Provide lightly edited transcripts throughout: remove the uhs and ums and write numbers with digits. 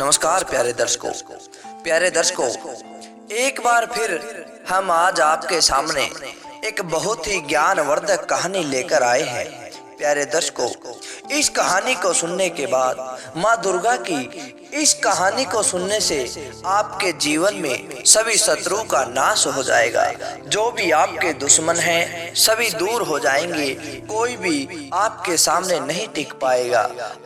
नमस्कार प्यारे दर्शकों, एक बार फिर हम आज आपके सामने एक बहुत ही ज्ञानवर्धक कहानी लेकर आए हैं। प्यारे दर्शकों, इस कहानी को सुनने के बाद माँ दुर्गा की इस कहानी को सुनने से आपके जीवन में सभी शत्रु का नाश हो जाएगा। जो भी आपके दुश्मन हैं सभी दूर हो जाएंगे, कोई भी आपके सामने नहीं टिक पाएगा।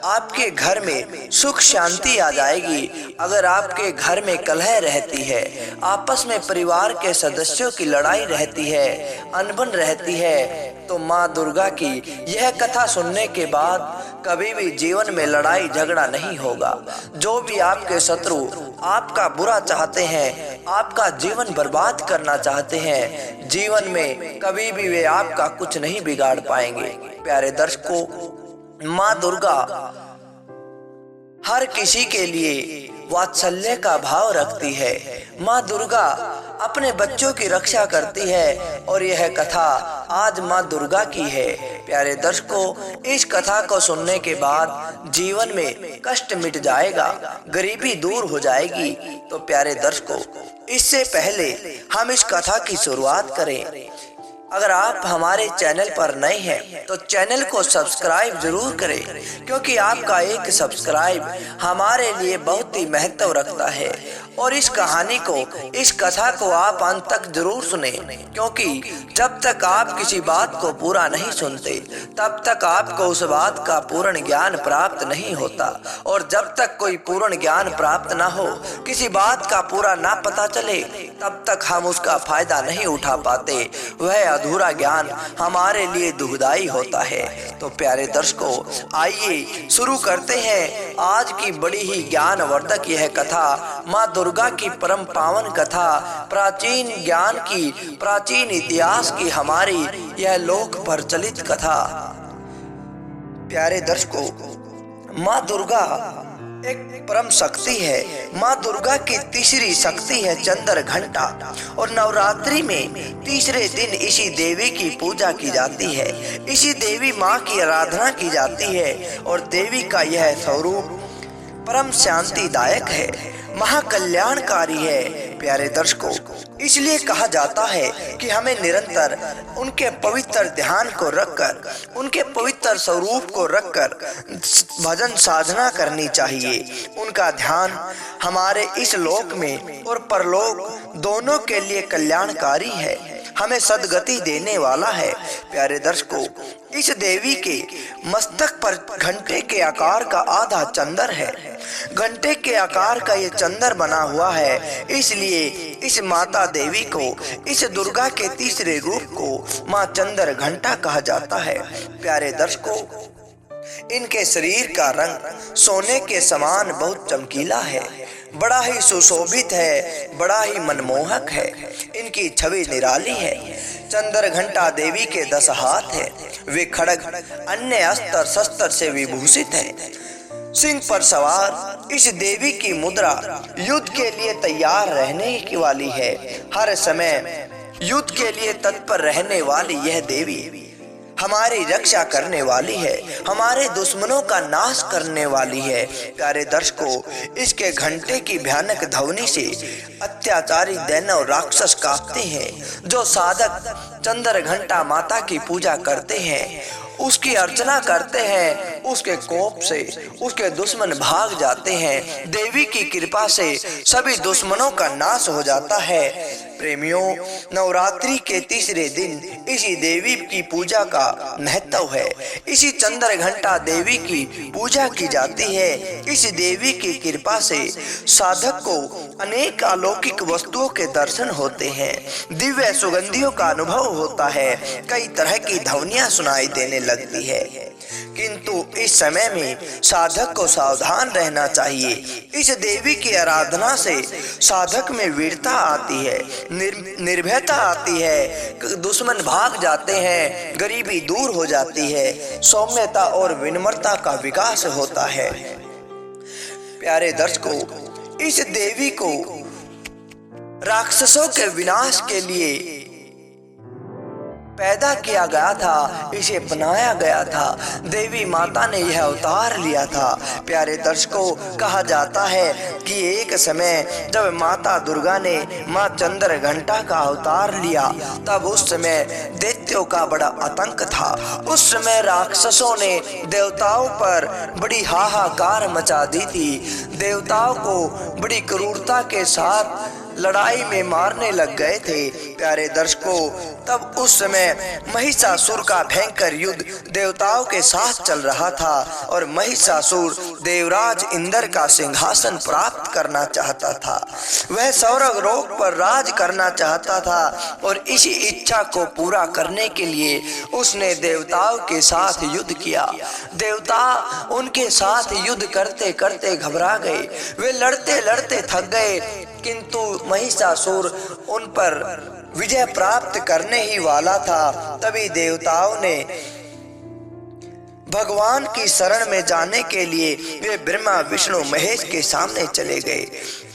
आपके घर में सुख शांति आ जाएगी। अगर आपके घर में कलह रहती है, आपस में परिवार के सदस्यों की लड़ाई रहती है, अनबन रहती है, तो माँ दुर्गा की यह कथा सुनने के बाद कभी भी जीवन में लड़ाई झगड़ा नहीं होगा। जो भी आपके शत्रु आपका बुरा चाहते हैं, आपका जीवन बर्बाद करना चाहते हैं, जीवन में कभी भी वे आपका कुछ नहीं बिगाड़ पाएंगे। प्यारे दर्शकों, माँ दुर्गा हर किसी के लिए वात्सल्य का भाव रखती है। माँ दुर्गा अपने बच्चों की रक्षा करती है और यह कथा आज माँ दुर्गा की है। प्यारे दर्शकों, इस कथा को सुनने के बाद जीवन में कष्ट मिट जाएगा, गरीबी दूर हो जाएगी। तो प्यारे दर्शकों, इससे पहले हम इस कथा की शुरुआत करें। अगर आप हमारे चैनल पर नए हैं तो चैनल को सब्सक्राइब जरूर करें, क्योंकि आपका एक सब्सक्राइब हमारे लिए बहुत ही महत्व रखता है। और इस कहानी को, इस कथा को आप अंत तक जरूर सुने, क्योंकि जब तक आप किसी बात को पूरा नहीं सुनते तब तक आपको उस बात का पूर्ण ज्ञान प्राप्त नहीं होता। और जब तक कोई पूर्ण ज्ञान प्राप्त ना हो, किसी बात का पूरा ना पता चले, तब तक हम उसका फायदा नहीं उठा पाते। वह अधूरा ज्ञान हमारे लिए दुखदाई होता है। तो प्यारे दर्शकों, आइए शुरू करते हैं आज की बड़ी ही ज्ञानवर्धक यह कथा, माँ दुर्गा की परम पावन कथा, प्राचीन ज्ञान की, प्राचीन इतिहास की हमारी यह लोक प्रचलित कथा। प्यारे दर्शकों, माँ दुर्गा एक परम शक्ति है। माँ दुर्गा की तीसरी शक्ति है चंद्र घंटा, और नवरात्रि में तीसरे दिन इसी देवी की पूजा की जाती है। इसी देवी माँ की आराधना की जाती है और देवी का यह स्वरूप परम शांतिदायक है, महाकल्याणकारी है। प्यारे दर्शकों, इसलिए कहा जाता है कि हमें निरंतर उनके पवित्र ध्यान को रखकर, उनके पवित्र स्वरूप को रखकर भजन साधना करनी चाहिए। उनका ध्यान हमारे इस लोक में और परलोक दोनों के लिए कल्याणकारी है, हमें सद्गति देने वाला है। प्यारे दर्शकों, इस देवी के मस्तक पर घंटे के आकार का आधा चंद्र है। घंटे के आकार का ये चंद्र बना हुआ है, इसलिए इस माता देवी को, इस दुर्गा के तीसरे रूप को माँ चंद्र घंटा कहा जाता है। प्यारे दर्शकों, इनके शरीर का रंग सोने के समान बहुत चमकीला है, बड़ा ही सुशोभित है, बड़ा ही मनमोहक है। इनकी छवि निराली है। चंद्र घंटा देवी के 10 हाथ है। वे खड्ग अन्य अस्त्र शस्त्र से विभूषित है। सिंह पर सवार इस देवी की मुद्रा युद्ध के लिए तैयार रहने की वाली है। हर समय युद्ध के लिए तत्पर रहने वाली यह देवी हमारी रक्षा करने वाली है, हमारे दुश्मनों का नाश करने वाली है। प्यारे दर्शकों, इसके घंटे की भयानक ध्वनि से अत्याचारी दैनव राक्षस कांपते हैं। जो साधक चंद्र घंटा माता की पूजा करते हैं, उसकी अर्चना करते हैं, उसके कोप से उसके दुश्मन भाग जाते हैं। देवी की कृपा से सभी दुश्मनों का नाश हो जाता है। प्रेमियों, नवरात्रि के तीसरे दिन इसी देवी की पूजा का महत्व है। इसी चंद्र घंटा देवी की पूजा की जाती है। इस देवी की कृपा से साधक को अनेक अलौकिक वस्तुओं के दर्शन होते हैं, दिव्य सुगंधियों का अनुभव होता है, कई तरह की ध्वनियां सुनाई देने लगती है। किंतु इस समय में साधक को सावधान रहना चाहिए। इस देवी की आराधना से साधक में वीरता आती है, निर्भयता आती है, दुश्मन भाग जाते हैं, गरीबी दूर हो जाती है, सौम्यता और विनम्रता का विकास होता है। प्यारे दर्शकों, इस देवी को राक्षसों के विनाश के लिए पैदा किया गया था, इसे बनाया गया था। देवी माता ने यह अवतार लिया था। प्यारे दर्शकों, कहा जाता है कि एक समय जब माता दुर्गा ने माँ चंद्र घंटा का अवतार लिया, तब उस समय दैत्यों का बड़ा आतंक था। उस समय राक्षसों ने देवताओं पर बड़ी हाहाकार मचा दी थी। देवताओं को बड़ी क्रूरता के साथ लड़ाई में मारने लग गए थे। प्यारे दर्शकों, तब उस समय महिषासुर का भयंकर युद्ध देवताओं के साथ चल रहा था और महिषासुर देवराज इंद्र का सिंहासन प्राप्त करना चाहता था। वह स्वर्ग लोक पर राज करना चाहता था और इसी इच्छा को पूरा करने के लिए उसने देवताओं के साथ युद्ध किया। देवता उनके साथ युद्ध करते करते घबरा गए। वे लड़ते लड़ते थक गए, किंतु महिषासुर उन पर विजय प्राप्त करने ही वाला था। तभी देवताओं ने भगवान की शरण में जाने के लिए वे ब्रह्मा विष्णु महेश के सामने चले गए।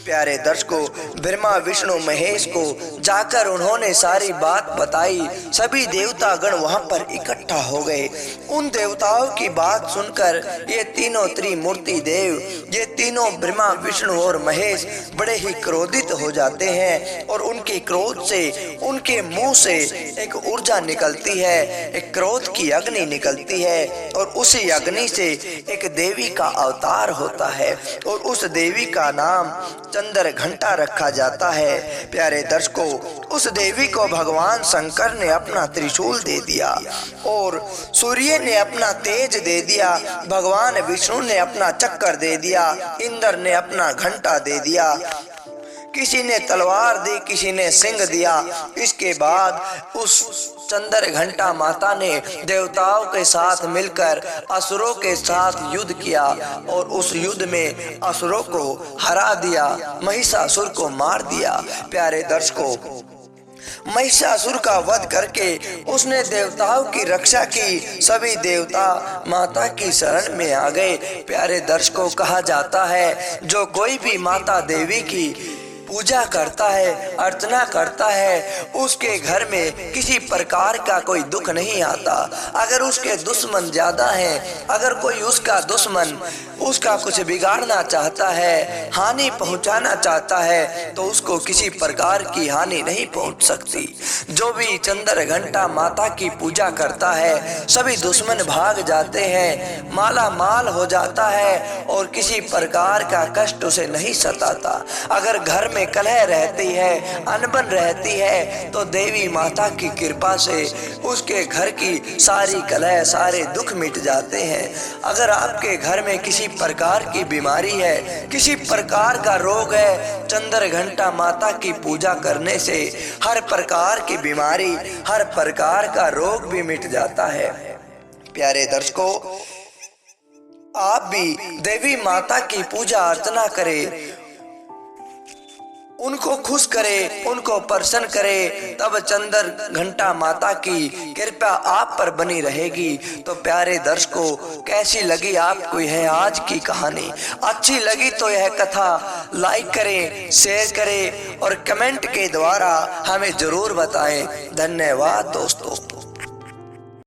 प्यारे दर्शकों, ब्रह्मा विष्णु महेश को जाकर उन्होंने सारी बात बताई। सभी देवता गण वहां पर इकट्ठा हो गए। उन देवताओं की बात सुनकर ये तीनों त्रिमूर्ति देव, ये तीनों ब्रह्मा विष्णु और महेश बड़े ही क्रोधित हो जाते हैं और उनके क्रोध से, उनके मुंह से एक ऊर्जा निकलती है, एक क्रोध की अग्नि निकलती है और उसी अग्नि से एक देवी का अवतार होता है और उस देवी का नाम चंद्र घंटा रखा जाता है। प्यारे दर्शकों, उस देवी को भगवान शंकर ने अपना त्रिशूल दे दिया और सूर्य ने अपना तेज दे दिया, भगवान विष्णु ने अपना चक्कर दे दिया, इंद्र ने अपना घंटा दे दिया, किसी ने तलवार दी, किसी ने सिंह दिया। इसके बाद उस चंद्र घंटा माता ने देवताओं के साथ मिलकर असुरों के साथ युद्ध किया और उस युद्ध में असुरों को हरा दिया, महिषासुर को मार दिया। प्यारे दर्शकों, महिषासुर का वध करके उसने देवताओं की रक्षा की। सभी देवता माता की शरण में आ गए। प्यारे दर्शकों, कहा जाता है जो कोई भी माता देवी की पूजा करता है, अर्चना करता है, उसके घर में किसी प्रकार का कोई दुख नहीं आता। अगर उसके दुश्मन ज्यादा हैं, अगर कोई उसका दुश्मन उसका कुछ बिगाड़ना चाहता है, हानि पहुंचाना चाहता है, तो उसको किसी प्रकार की हानि नहीं पहुंच सकती। जो भी चंद्र घंटा माता की पूजा करता है, सभी दुश्मन भाग जाते हैं, माला माल हो जाता है और किसी प्रकार का कष्ट उसे नहीं सताता। अगर घर में कलह रहती है, अनबन रहती है, तो देवी माता की कृपा से उसके घर की सारी कलह, सारे दुख मिट जाते हैं। अगर आपके घर में किसी प्रकार की बीमारी है, किसी प्रकार का रोग है, चंद्र घंटा माता की पूजा करने से हर प्रकार की बीमारी, हर प्रकार का रोग भी मिट जाता है। प्यारे दर्शकों, आप भी देवी माता की पूजा अर्चना करें, उनको खुश करे, उनको प्रसन्न करे, तब चंद्र घंटा माता की कृपा आप पर बनी रहेगी। तो प्यारे दर्शकों, कैसी लगी आपको यह आज की कहानी? अच्छी लगी तो यह कथा लाइक करें, शेयर करें और कमेंट के द्वारा हमें जरूर बताएं। धन्यवाद दोस्तों।